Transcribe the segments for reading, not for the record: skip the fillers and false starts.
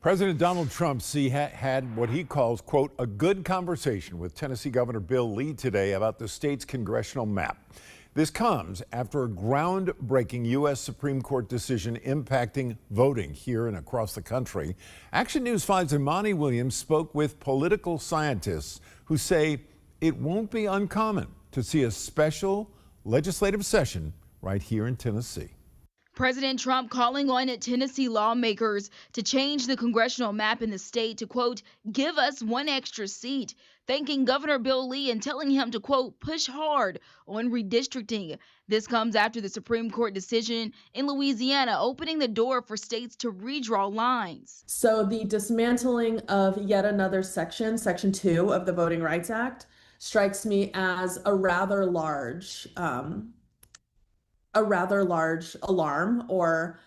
President Donald Trump had what he calls, quote, a good conversation with Tennessee Governor Bill Lee today about the state's congressional map. This comes after a groundbreaking U.S. Supreme Court decision impacting voting here and across the country. Action News 5's Imani Williams spoke with political scientists who say it won't be uncommon to see a special legislative session right here in Tennessee. President Trump calling on Tennessee lawmakers to change the congressional map in the state to, quote, give us one extra seat, thanking Governor Bill Lee and telling him to, quote, push hard on redistricting. This comes after the Supreme Court decision in Louisiana opening the door for states to redraw lines. So the dismantling of yet another section, Section 2 of the Voting Rights Act, strikes me as a rather large alarm, or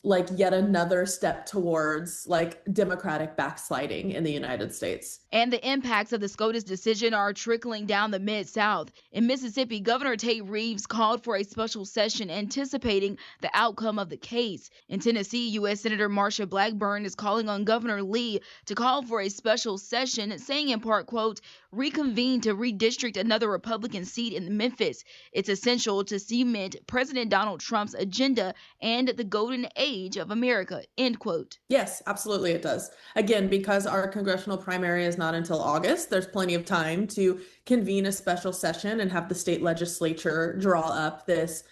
like yet another step towards like democratic backsliding in the United States. And the impacts of the SCOTUS decision are trickling down the Mid-South. In Mississippi, Governor Tate Reeves called for a special session anticipating the outcome of the case. In Tennessee, U.S. Senator Marsha Blackburn is calling on Governor Lee to call for a special session, saying in part, quote, reconvene to redistrict another Republican seat in Memphis. It's essential to cement President Donald Trump's agenda and the golden age of America, end quote. Yes, absolutely it does. Again, because our congressional primary is not until August, there's plenty of time to convene a special session and have the state legislature draw up this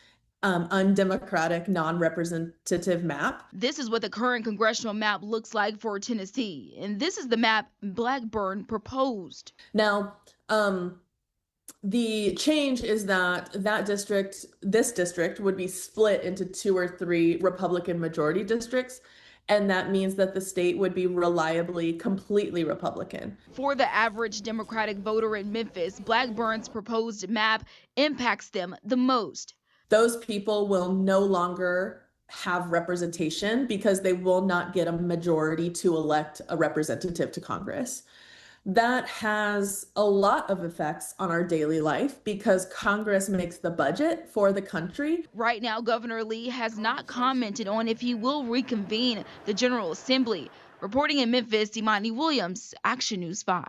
undemocratic, non-representative map. This is what the current congressional map looks like for Tennessee, and this is the map Blackburn proposed. Now, the change is that this district would be split into 2 or 3 Republican majority districts, and that means that the state would be reliably completely Republican. For the average Democratic voter in Memphis, Blackburn's proposed map impacts them the most. Those people will no longer have representation because they will not get a majority to elect a representative to Congress. That has a lot of effects on our daily life because Congress makes the budget for the country. Right now, Governor Lee has not commented on if he will reconvene the General Assembly. Reporting in Memphis, Imani Williams, Action News 5.